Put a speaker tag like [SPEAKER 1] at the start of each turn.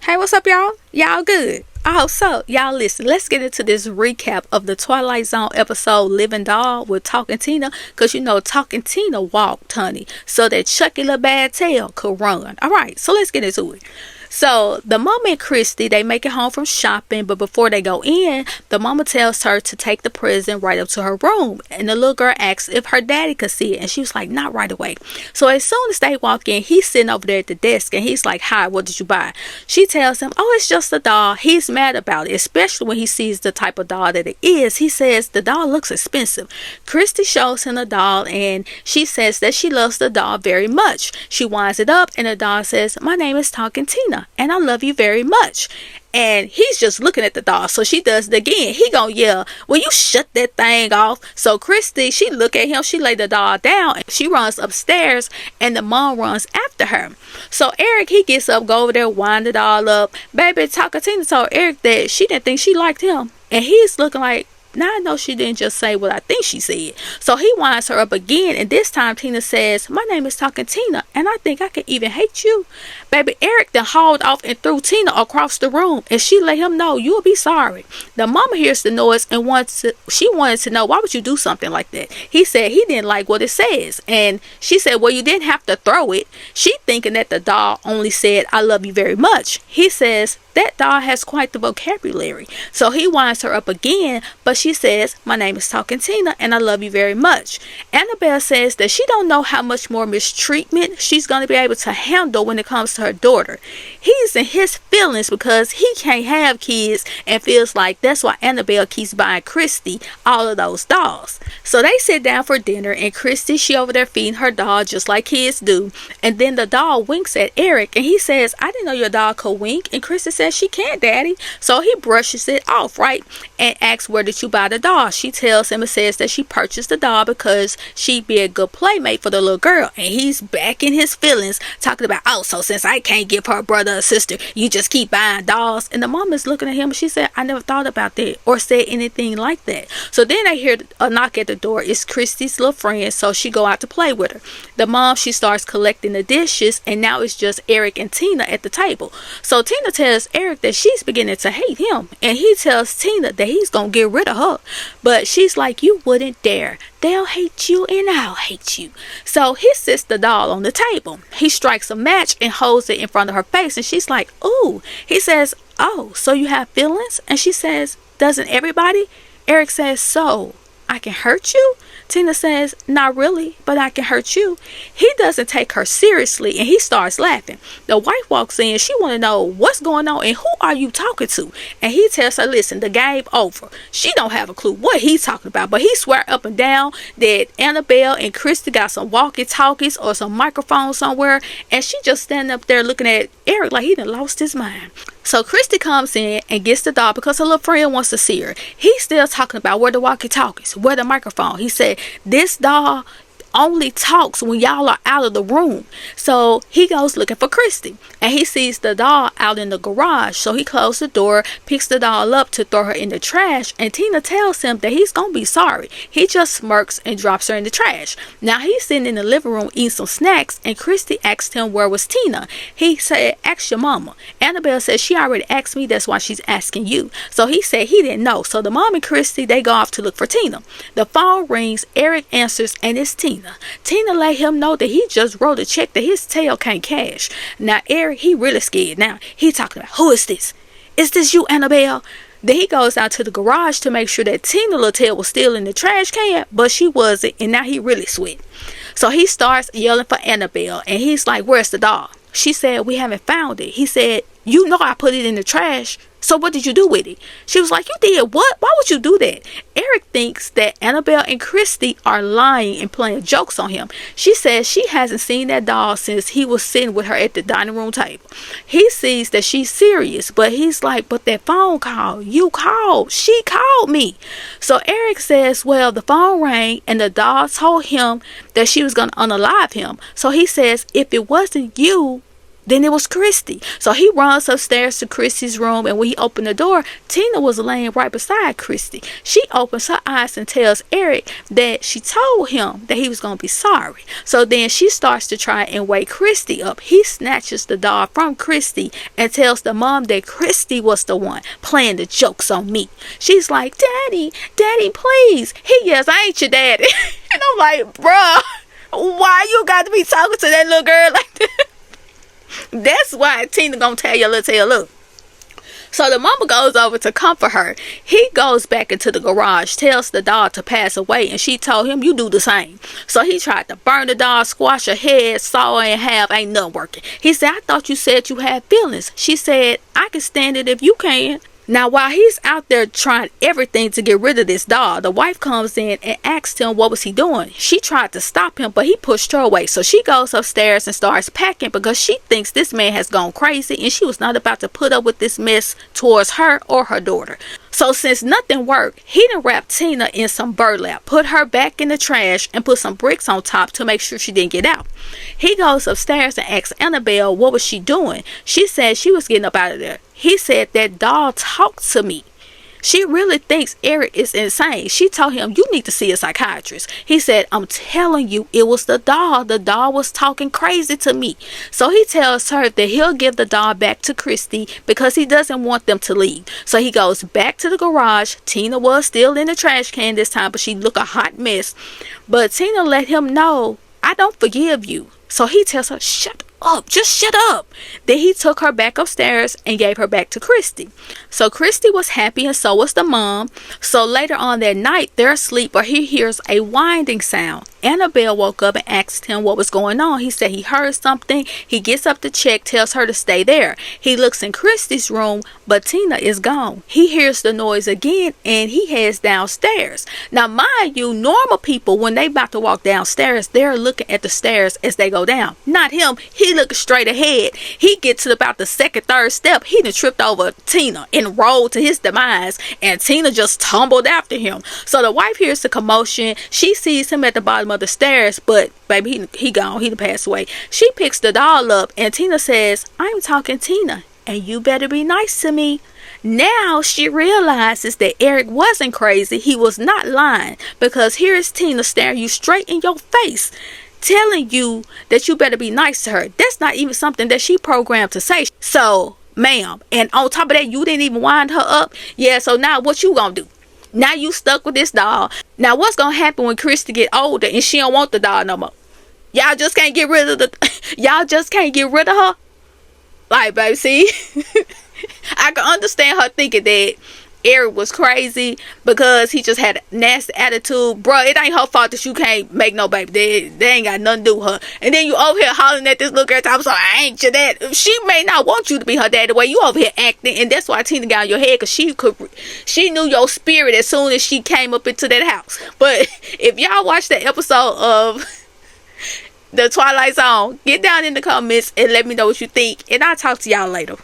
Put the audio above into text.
[SPEAKER 1] Hey, what's up, y'all? Y'all good? I hope so. Y'all listen, let's get into this recap of the Twilight Zone episode Living Doll with Talking Tina. Because you know, Talking Tina walked, honey, so that Chucky little bad tail could run. Alright, so let's get into it. So the mama and Christy, they make it home from shopping, but before they go in, the mama tells her to take the present right up to her room. And the little girl asks if her daddy could see it, and she was like, not right away. So as soon as they walk in, he's sitting over there at the desk, and he's like, hi, what did you buy? She tells him, oh, it's just a doll. He's mad about it, especially when he sees the type of doll that it is. He says the doll looks expensive. Christy shows him the doll, and she says that she loves the doll very much. She winds it up, and the doll says, my name is Talking Tina, and I love you very much. And he's just looking at the doll. So she does it again. He gonna yell, will you shut that thing off? So Christy, she look at him, she lay the doll down, and she runs upstairs, and the mom runs after her. So Eric, he gets up, go over there, wind the doll up. Baby Takatina told Eric that she didn't think she liked him, and he's looking like, now I know she didn't just say what I think she said. So he winds her up again, and this time Tina says, my name is Talking Tina, and I think I can even hate you. Baby Eric then hauled off and threw Tina across the room, and she let him know, you'll be sorry. The mama hears the noise and she wanted to know, why would you do something like that? He said he didn't like what it says, and she said, well, you didn't have to throw it. She thinking that the doll only said, I love you very much. He says, that doll has quite the vocabulary. So he winds her up again, but she says, my name is Talking Tina, and I love you very much. Annabelle says that she don't know how much more mistreatment she's going to be able to handle when it comes to her daughter. He's in his feelings because he can't have kids, and feels like that's why Annabelle keeps buying Christy all of those dolls. So they sit down for dinner, and Christy, she over there feeding her doll just like kids do. And then the doll winks at Eric, and he says, I didn't know your doll could wink. And Christy says, she can't, daddy. So he brushes it off, right, and asks, where did you buy the doll? She tells him and says that she purchased the doll because she'd be a good playmate for the little girl. And he's back in his feelings, talking about, oh, so since I can't give her a brother or sister, you just keep buying dolls. And the mom is looking at him, and she said, I never thought about that or said anything like that. So then they hear a knock at the door. It's Christy's little friend, so she go out to play with her. The mom, she starts collecting the dishes, and now it's just Eric and Tina at the table. So Tina tells Eric that she's beginning to hate him, and he tells Tina that he's gonna get rid of her, but she's like, you wouldn't dare. They'll hate you and I'll hate you. So he sits the doll on the table. He strikes a match and holds it in front of her face, and she's like, ooh. He says, oh, so you have feelings? And she says, doesn't everybody? Eric says, so I can hurt you? Tina says, not really, but I can hurt you. He doesn't take her seriously, and he starts laughing. The wife walks in. She want to know what's going on and who are you talking to? And he tells her, listen, the game over. She don't have a clue what he's talking about, but he swear up and down that Annabelle and Christy got some walkie-talkies or some microphones somewhere, and she just standing up there looking at Eric like he done lost his mind. So Christy comes in and gets the doll because her little friend wants to see her. He's still talking about where the walkie-talkies, where the microphone. He said, this doll only talks when y'all are out of the room. So he goes looking for Christy, and he sees the doll out in the garage. So he closes the door, picks the doll up to throw her in the trash, and Tina tells him that he's gonna be sorry. He just smirks and drops her in the trash. Now he's sitting in the living room eating some snacks, and Christy asked him where was Tina. He said, ask your mama. Annabelle said she already asked me, that's why she's asking you. So he said he didn't know. So the mom and Christy, they go off to look for Tina. The phone rings, Eric answers, and it's Tina. Tina let him know that he just wrote a check that his tail can't cash. Now Eric, he really scared. Now he talking about, who is this? Is this you, Annabelle? Then he goes out to the garage to make sure that Tina little tail was still in the trash can, but she wasn't, and now he really sweat. So he starts yelling for Annabelle, and he's like, where's the doll? She said, we haven't found it. He said, you know I put it in the trash. So what did you do with it? She was like, you did what? Why would you do that? Eric thinks that Annabelle and Christy are lying and playing jokes on him. She says she hasn't seen that doll since he was sitting with her at the dining room table. He sees that she's serious, but he's like, but that phone call, you called. She called me. So Eric says, well, the phone rang and the doll told him that she was going to unalive him. So he says, if it wasn't you, Then it was Christy. So he runs upstairs to Christy's room, and when he opened the door, Tina was laying right beside Christy. She opens her eyes and tells Eric that she told him that he was going to be sorry. So then she starts to try and wake Christy up. He snatches the doll from Christy and tells the mom that Christy was the one playing the jokes on me. She's like, Daddy, please. He yells, I ain't your daddy. And I'm like, bruh, why you got to be talking to that little girl like that? That's why Tina gonna tell your little tale. Look. So the mama goes over to comfort her. He goes back into the garage, tells the doll to pass away, and she told him, you do the same. So he tried to burn the doll, squash her head, saw her in half, ain't nothing working. He said, I thought you said you had feelings. She said, I can stand it if you can. Now, while he's out there trying everything to get rid of this doll, the wife comes in and asks him what was he doing. She tried to stop him, but he pushed her away. So she goes upstairs and starts packing because she thinks this man has gone crazy and she was not about to put up with this mess towards her or her daughter. So since nothing worked, he done wrapped Tina in some burlap, put her back in the trash, and put some bricks on top to make sure she didn't get out. He goes upstairs and asks Annabelle what was she doing. She said she was getting up out of there. He said that doll talked to me. She really thinks Eric is insane. She told him, you need to see a psychiatrist. He said, I'm telling you, it was the doll. The doll was talking crazy to me. So he tells her that he'll give the doll back to Christy because he doesn't want them to leave. So he goes back to the garage. Tina was still in the trash can this time, but she looked a hot mess. But Tina let him know, I don't forgive you. So he tells her, shut up, just shut up. Then he took her back upstairs and gave her back to Christy. So Christy was happy and so was the mom. So later on that night, they're asleep, but he hears a winding sound. Annabelle woke up and asked him what was going on. He said he heard something. He gets up to check, tells her to stay there. He looks in Christy's room, but Tina is gone. He hears the noise again and he heads downstairs. Now mind you, normal people, when they about to walk downstairs, they're looking at the stairs as they go down. Not him. He looking straight ahead. He gets to about the second, third step. He done tripped over Tina and rolled to his demise, and Tina just tumbled after him. So the wife hears the commotion. She sees him at the bottom of the stairs, but baby, he gone. He done passed away. She picks the doll up and Tina says, I'm talking Tina and you better be nice to me. Now she realizes that Eric wasn't crazy. He was not lying, because here is Tina staring you straight in your face, telling you that you better be nice to her. That's not even something that she programmed to say. So, ma'am, and on top of that, you didn't even wind her up. Yeah, so now what you gonna do? Now you stuck with this doll. Now what's gonna happen when Christy get older and she don't want the doll no more? Y'all just can't get rid of y'all just can't get rid of her? Like, baby, see? I can understand her thinking that Eric was crazy because he just had a nasty attitude. Bruh, it ain't her fault that you can't make no baby. They ain't got nothing to do with her. And then you over here hollering at this little girl talking, so I ain't your dad. She may not want you to be her dad the way you over here acting, and that's why Tina got on your head, because she knew your spirit as soon as she came up into that house. But if y'all watch the episode of the Twilight Zone, get down in the comments and let me know what you think, and I'll talk to y'all later.